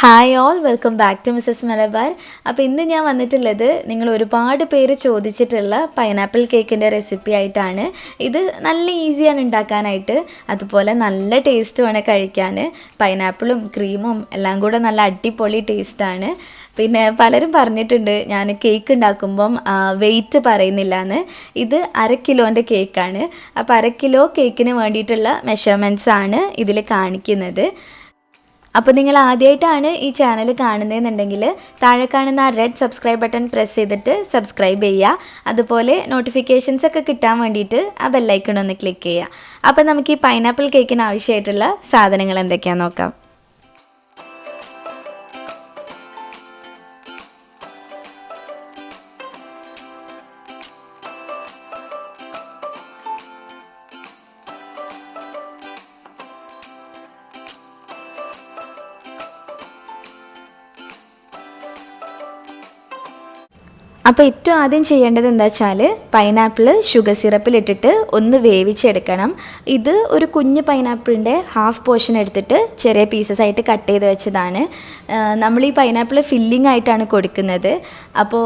Hi all welcome back to Mrs Malabar. അപ്പോൾ ഇന്ന് ഞാൻ വന്നിട്ടുള്ളത് നിങ്ങൾ ഒരുപാട് പേര് ചോദിച്ചിട്ടുള്ള പൈനാപ്പിൾ കേക്കിൻ്റെ റെസിപ്പി ആയിട്ടാണ്. ഇത് നല്ല ഈസിയാണ് ഉണ്ടാക്കാനായിട്ട്, അതുപോലെ നല്ല ടേസ്റ്റുമാണ് കഴിക്കാൻ. പൈനാപ്പിളും ക്രീമും എല്ലാം കൂടെ നല്ല അടിപൊളി ടേസ്റ്റാണ്. പിന്നെ പലരും പറഞ്ഞിട്ടുണ്ട് ഞാൻ കേക്ക് ഉണ്ടാക്കുമ്പം വെയിറ്റ് പറയുന്നില്ല എന്ന്. ഇത് 1/2 കിലോൻ്റെ കേക്കാണ്. അപ്പോൾ 1/2 കിലോ കേക്കിന് വേണ്ടിയിട്ടുള്ള മെഷർമെൻറ്റ്സ് ആണ് ഇതിൽ കാണിക്കുന്നത്. അപ്പോൾ നിങ്ങൾ ആദ്യമായിട്ടാണ് ഈ ചാനൽ കാണുന്നതെന്നുണ്ടെങ്കിൽ താഴെ കാണുന്ന ആ റെഡ് സബ്സ്ക്രൈബ് ബട്ടൺ പ്രസ് ചെയ്തിട്ട് സബ്സ്ക്രൈബ് ചെയ്യുക. അതുപോലെ നോട്ടിഫിക്കേഷൻസ് ഒക്കെ കിട്ടാൻ വേണ്ടിയിട്ട് ആ ബെല്ലൈക്കൺ ഒന്ന് ക്ലിക്ക് ചെയ്യുക. അപ്പോൾ നമുക്ക് ഈ പൈനാപ്പിൾ കേക്കിന് ആവശ്യമായിട്ടുള്ള സാധനങ്ങൾ എന്തൊക്കെയാണെന്ന് നോക്കാം. അപ്പോൾ ഏറ്റവും ആദ്യം ചെയ്യേണ്ടത് എന്താ വെച്ചാൽ പൈനാപ്പിൾ ഷുഗർ സിറപ്പിലിട്ടിട്ട് ഒന്ന് വേവിച്ചെടുക്കണം. ഇത് ഒരു കുഞ്ഞ് പൈനാപ്പിളിൻ്റെ ഹാഫ് പോർഷൻ എടുത്തിട്ട് ചെറിയ പീസസ് ആയിട്ട് കട്ട് ചെയ്ത് വെച്ചതാണ്. നമ്മൾ ഈ പൈനാപ്പിൾ ഫില്ലിംഗ് ആയിട്ടാണ് കൊടുക്കുന്നത്. അപ്പോൾ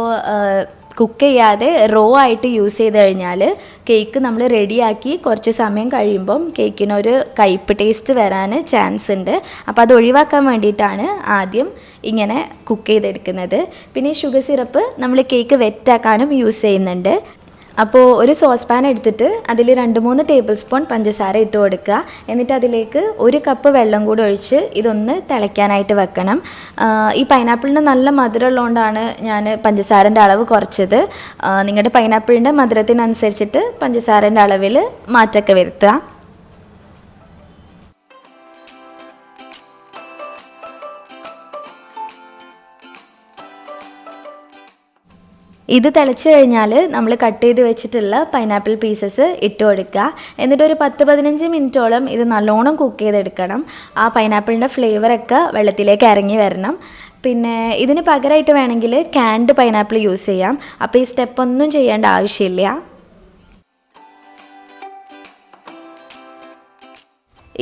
കുക്ക് ചെയ്യാതെ റോ ആയിട്ട് യൂസ് ചെയ്ത് കഴിഞ്ഞാൽ കേക്ക് നമ്മൾ റെഡിയാക്കി കുറച്ച് സമയം കഴിയുമ്പം കേക്കിനൊരു കയ്പ്പ് ടേസ്റ്റ് വരാൻ ചാൻസ് ഉണ്ട്. അപ്പോൾ അത് ഒഴിവാക്കാൻ വേണ്ടിയിട്ടാണ് ആദ്യം ഇങ്ങനെ കുക്ക് ചെയ്തെടുക്കുന്നത്. പിന്നെ ഈ ഷുഗർ സിറപ്പ് നമ്മൾ കേക്ക് വെറ്റാക്കാനും യൂസ് ചെയ്യുന്നുണ്ട്. അപ്പോൾ ഒരു സോസ് പാൻ എടുത്തിട്ട് അതിൽ 2-3 ടേബിൾ സ്പൂൺ പഞ്ചസാര ഇട്ട് കൊടുക്കുക. എന്നിട്ട് അതിലേക്ക് 1 കപ്പ് വെള്ളം കൂടി ഒഴിച്ച് ഇതൊന്ന് തിളയ്ക്കാനായിട്ട് വെക്കണം. ഈ പൈനാപ്പിളിന് നല്ല മധുരം ഉള്ളതുകൊണ്ടാണ് ഞാൻ പഞ്ചസാരൻ്റെ അളവ് കുറച്ചത്. നിങ്ങളുടെ പൈനാപ്പിളിൻ്റെ മധുരത്തിനനുസരിച്ചിട്ട് പഞ്ചസാരൻ്റെ അളവിൽ മാറ്റമൊക്കെ വരുത്തുക. ഇത് തിളച്ച് കഴിഞ്ഞാൽ നമ്മൾ കട്ട് ചെയ്ത് വെച്ചിട്ടുള്ള പൈനാപ്പിൾ പീസസ് ഇട്ട് കൊടുക്കുക. എന്നിട്ട് ഒരു 10-15 മിനിറ്റോളം ഇത് നല്ലോണം കുക്ക് ചെയ്തെടുക്കണം. ആ പൈനാപ്പിളിൻ്റെ ഫ്ലേവറൊക്കെ വെള്ളത്തിലേക്ക് ഇറങ്ങി വരണം. പിന്നെ ഇതിന് പകരമായിട്ട് വേണമെങ്കിൽ ക്യാൻഡ് പൈനാപ്പിൾ യൂസ് ചെയ്യാം. അപ്പോൾ ഈ സ്റ്റെപ്പൊന്നും ചെയ്യേണ്ട ആവശ്യമില്ല.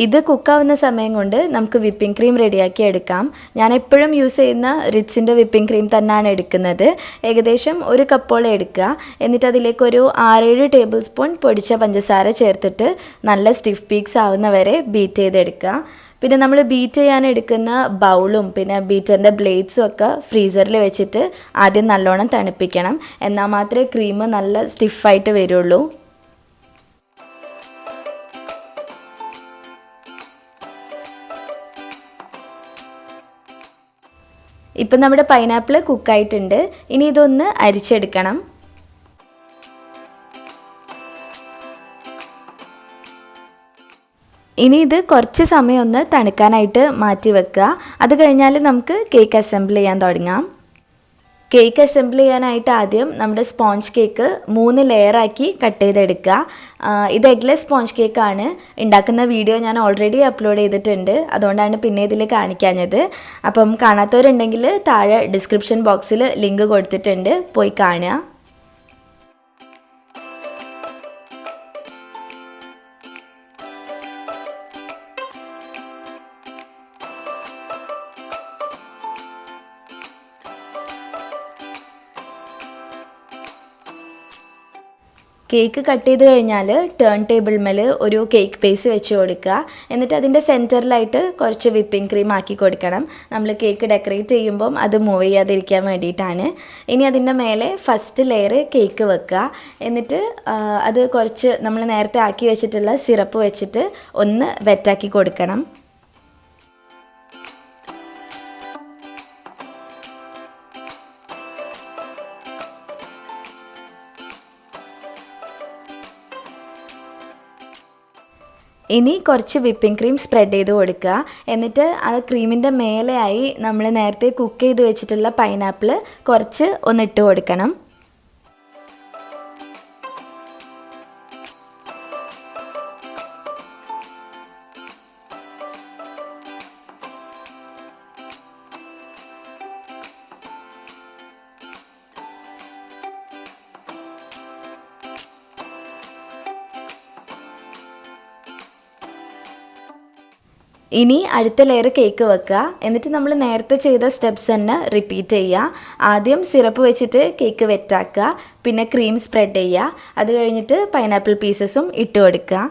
ഇത് കുക്കാവുന്ന സമയം കൊണ്ട് നമുക്ക് വിപ്പിംഗ് ക്രീം റെഡിയാക്കി എടുക്കാം. ഞാൻ എപ്പോഴും യൂസ് ചെയ്യുന്ന റിറ്റ്സിൻ്റെ വിപ്പിംഗ് ക്രീം തന്നെയാണ് എടുക്കുന്നത്. ഏകദേശം 1 കപ്പോളം എടുക്കുക. എന്നിട്ട് അതിലേക്കൊരു 6-7 ടേബിൾ സ്പൂൺ പൊടിച്ച പഞ്ചസാര ചേർത്തിട്ട് നല്ല സ്റ്റിഫ് പീക്സ് ആവുന്ന വരെ ബീറ്റ് ചെയ്തെടുക്കുക. പിന്നെ നമ്മൾ ബീറ്റ് ചെയ്യാൻ എടുക്കുന്ന ബൗളും പിന്നെ ബീറ്ററിൻ്റെ ബ്ലേഡ്സും ഒക്കെ ഫ്രീസറിൽ വെച്ചിട്ട് ആദ്യം നല്ലോണം തണുപ്പിക്കണം. എന്നാൽ മാത്രമേ ക്രീം നല്ല സ്റ്റിഫായിട്ട് വരുള്ളൂ. ഇപ്പം നമ്മുടെ പൈനാപ്പിൾ കുക്കായിട്ടുണ്ട്. ഇനി ഇതൊന്ന് അരിച്ചെടുക്കണം. ഇനി ഇത് കുറച്ച് സമയം ഒന്ന് തണുക്കാനായിട്ട് മാറ്റി വെക്കുക. അത് കഴിഞ്ഞാൽ നമുക്ക് കേക്ക് അസംബിൾ ചെയ്യാൻ തുടങ്ങാം. കേക്ക് അസംബിൾ ചെയ്യാനായിട്ട് ആദ്യം നമ്മുടെ സ്പോഞ്ച് കേക്ക് 3 ലെയറാക്കി കട്ട് ചെയ്തെടുക്കുക. ഇത് എഗ്ലെസ് സ്പോഞ്ച് കേക്കാണ്. ഉണ്ടാക്കുന്ന വീഡിയോ ഞാൻ ഓൾറെഡി അപ്ലോഡ് ചെയ്തിട്ടുണ്ട്. അതുകൊണ്ടാണ് പിന്നെ ഇതിൽ കാണിക്കാഞ്ഞത്. അപ്പം കാണാത്തവരുണ്ടെങ്കിൽ താഴെ ഡിസ്ക്രിപ്ഷൻ ബോക്സിൽ ലിങ്ക് കൊടുത്തിട്ടുണ്ട്, പോയി കാണുക. കേക്ക് കട്ട് ചെയ്ത് കഴിഞ്ഞാൽ ടേൺ ടേബിൾ മേൽ ഒരു കേക്ക് പേസ് വെച്ച് കൊടുക്കുക. എന്നിട്ട് അതിൻ്റെ സെൻറ്ററിലായിട്ട് കുറച്ച് വിപ്പിംഗ് ക്രീം ആക്കി കൊടുക്കണം. നമ്മൾ കേക്ക് ഡെക്കറേറ്റ് ചെയ്യുമ്പം അത് മൂവ് ചെയ്യാതിരിക്കാൻ വേണ്ടിയിട്ടാണ്. ഇനി അതിൻ്റെ മേലെ ഫസ്റ്റ് ലെയർ കേക്ക് വെക്കുക. എന്നിട്ട് അത് കുറച്ച് നമ്മൾ നേരത്തെ ആക്കി വെച്ചിട്ടുള്ള സിറപ്പ് വെച്ചിട്ട് ഒന്ന് വെറ്റാക്കി കൊടുക്കണം. ഇനി കുറച്ച് വിപ്പിംഗ് ക്രീം സ്പ്രെഡ് ചെയ്ത് കൊടുക്കുക. എന്നിട്ട് ആ ക്രീമിൻ്റെ മേലെയായി നമ്മൾ നേരത്തെ കുക്ക് ചെയ്ത് വെച്ചിട്ടുള്ള പൈനാപ്പിൾ കുറച്ച് ഒന്ന് ഇട്ട് കൊടുക്കണം. ഇനി അടുത്ത ലെയർ കേക്ക് വെക്കുക. എന്നിട്ട് നമ്മൾ നേരത്തെ ചെയ്ത സ്റ്റെപ്സ് തന്നെ റിപ്പീറ്റ് ചെയ്യുക. ആദ്യം സിറപ്പ് വെച്ചിട്ട് കേക്ക് വെറ്റാക്കുക, പിന്നെ ക്രീം സ്പ്രെഡ് ചെയ്യുക, അത് കഴിഞ്ഞിട്ട് പൈനാപ്പിൾ പീസസും ഇട്ട് കൊടുക്കുക.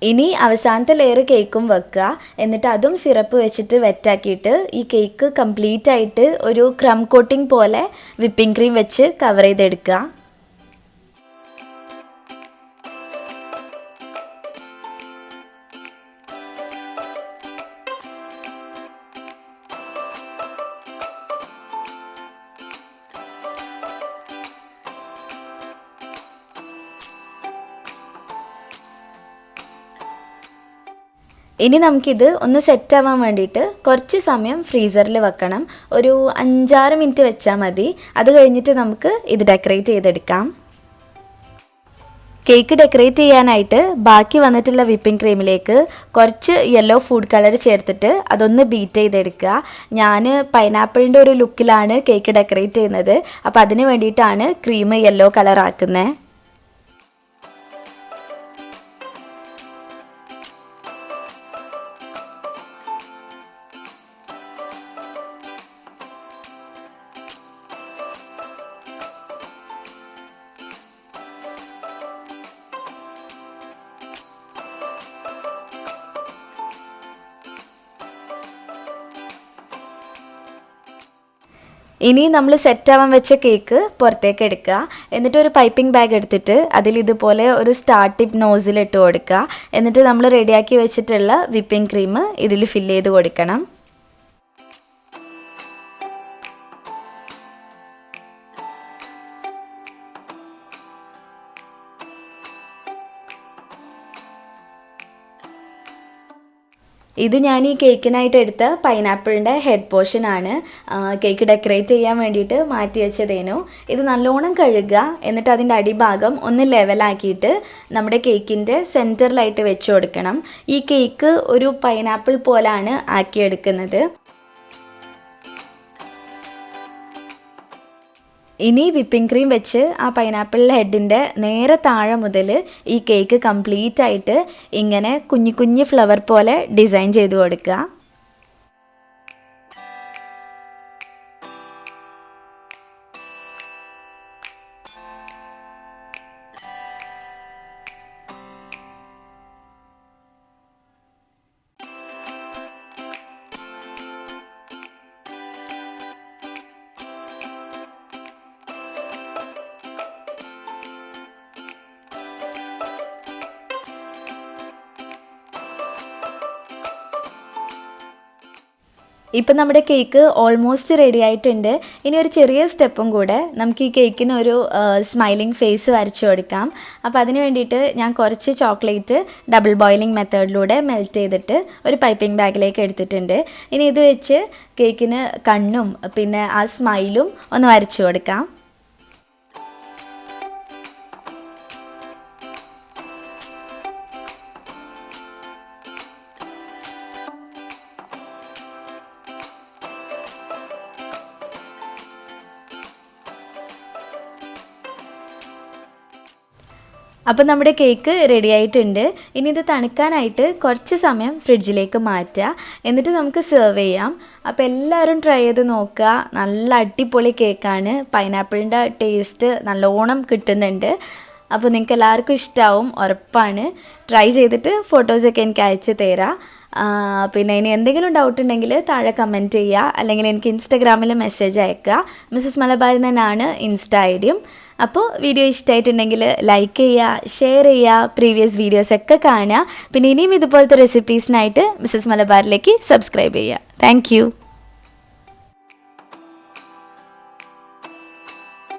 ഇനി അവസാനത്തെ ലെയർ കേക്കും വെക്കുക. എന്നിട്ട് അതും സിറപ്പ് വെച്ചിട്ട് വെറ്റാക്കിയിട്ട് ഈ കേക്ക് കംപ്ലീറ്റ് ആയിട്ട് ഒരു ക്രം കോട്ടിംഗ് പോലെ വിപ്പിംഗ് ക്രീം വെച്ച് കവർ ചെയ്തെടുക്കുക. ഇനി നമുക്കിത് ഒന്ന് സെറ്റാവാൻ വേണ്ടിയിട്ട് കുറച്ച് സമയം ഫ്രീസറിൽ വെക്കണം. ഒരു 5-6 മിനിറ്റ് വെച്ചാൽ മതി. അത് കഴിഞ്ഞിട്ട് നമുക്ക് ഇത് ഡെക്കറേറ്റ് ചെയ്തെടുക്കാം. കേക്ക് ഡെക്കറേറ്റ് ചെയ്യാനായിട്ട് ബാക്കി വന്നിട്ടുള്ള വിപ്പിംഗ് ക്രീമിലേക്ക് കുറച്ച് യെല്ലോ ഫുഡ് കളർ ചേർത്തിട്ട് അതൊന്ന് ബീറ്റ് ചെയ്തെടുക്കുക. ഞാൻ പൈനാപ്പിളിൻ്റെ ഒരു ലുക്കിലാണ് കേക്ക് ഡെക്കറേറ്റ് ചെയ്യുന്നത്. അപ്പോൾ അതിന് വേണ്ടിയിട്ടാണ് ക്രീം യെല്ലോ കളർ ആക്കുന്നത്. ഇനി നമ്മൾ സെറ്റാവാൻ വെച്ച കേക്ക് പുറത്തേക്ക് എടുക്കുക. എന്നിട്ട് ഒരു പൈപ്പിംഗ് ബാഗ് എടുത്തിട്ട് അതിൽ ഇതുപോലെ ഒരു സ്റ്റാർ ടിപ്പ് നോസിൽ ഇട്ട് കൊടുക്കുക. എന്നിട്ട് നമ്മൾ റെഡിയാക്കി വെച്ചിട്ടുള്ള വിപ്പിംഗ് ക്രീം ഇതിൽ ഫില്ല് ചെയ്ത് കൊടുക്കണം. ഇത് ഞാൻ ഈ കേക്കിനായിട്ട് എടുത്ത പൈനാപ്പിളിൻ്റെ ഹെഡ് പോർഷനാണ്. കേക്ക് ഡെക്കറേറ്റ് ചെയ്യാൻ വേണ്ടിയിട്ട് മാറ്റി വെച്ചതേനു. ഇത് നല്ലോണം കഴുകുക. എന്നിട്ട് അതിൻ്റെ അടിഭാഗം ഒന്ന് ലെവലാക്കിയിട്ട് നമ്മുടെ കേക്കിൻ്റെ സെൻറ്ററിലായിട്ട് വെച്ച് കൊടുക്കണം. ഈ കേക്ക് ഒരു പൈനാപ്പിൾ പോലാണ് ആക്കിയെടുക്കുന്നത്. ഇനി വിപ്പിംഗ് ക്രീം വെച്ച് ആ പൈനാപ്പിൾ ഹെഡിൻ്റെ നേരെ താഴെ മുതൽ ഈ കേക്ക് കംപ്ലീറ്റ് ആയിട്ട് ഇങ്ങനെ കുഞ്ഞു കുഞ്ഞു ഫ്ലവർ പോലെ ഡിസൈൻ ചെയ്ത് കൊടുക്കുക. ഇപ്പം നമ്മുടെ കേക്ക് ഓൾമോസ്റ്റ് റെഡി ആയിട്ടുണ്ട്. ഇനി ഒരു ചെറിയ സ്റ്റെപ്പും കൂടെ, നമുക്ക് ഈ കേക്കിന് ഒരു സ്മൈലിംഗ് ഫേസ് വരച്ചു കൊടുക്കാം. അപ്പോൾ അതിന് വേണ്ടിയിട്ട് ഞാൻ കുറച്ച് ചോക്ലേറ്റ് ഡബിൾ ബോയിലിംഗ് മെത്തേഡിലൂടെ മെൽറ്റ് ചെയ്തിട്ട് ഒരു പൈപ്പിംഗ് ബാഗിലേക്ക് എടുത്തിട്ടുണ്ട്. ഇനി ഇത് വെച്ച് കേക്കിന് കണ്ണും പിന്നെ ആ സ്മൈലും ഒന്ന് വരച്ചു കൊടുക്കാം. അപ്പോൾ നമ്മുടെ കേക്ക് റെഡി ആയിട്ടുണ്ട്. ഇനി ഇത് തണുക്കാനായിട്ട് കുറച്ച് സമയം ഫ്രിഡ്ജിലേക്ക് മാറ്റുക. എന്നിട്ട് നമുക്ക് സെർവ് ചെയ്യാം. അപ്പോൾ എല്ലാവരും ട്രൈ ചെയ്ത് നോക്കുക. നല്ല അടിപൊളി കേക്കാണ്. പൈനാപ്പിളിൻ്റെ ടേസ്റ്റ് നല്ലോണം കിട്ടുന്നുണ്ട്. അപ്പോൾ നിങ്ങൾക്ക് എല്ലാവർക്കും ഇഷ്ടമാവും, ഉറപ്പാണ്. ട്രൈ ചെയ്തിട്ട് ഫോട്ടോസൊക്കെ എനിക്ക് അയച്ച് തരാം. പിന്നെ ഇനി എന്തെങ്കിലും ഡൗട്ട് ഉണ്ടെങ്കിൽ താഴെ കമൻറ്റ് ചെയ്യുക, അല്ലെങ്കിൽ എനിക്ക് ഇൻസ്റ്റാഗ്രാമിൽ മെസ്സേജ് അയക്കുക. മിസ്സസ് മലബാർ എന്നാണ് ഇൻസ്റ്റ ഐഡിയും. അപ്പോൾ വീഡിയോ ഇഷ്ടമായിട്ടുണ്ടെങ്കിൽ ലൈക്ക് ചെയ്യുക, ഷെയർ ചെയ്യുക, പ്രീവിയസ് വീഡിയോസൊക്കെ കാണുക. പിന്നെ ഇനിയും ഇതുപോലത്തെ റെസിപ്പീസിനായിട്ട് മിസ്സസ് മലബാറിലേക്ക് സബ്സ്ക്രൈബ് ചെയ്യുക. താങ്ക്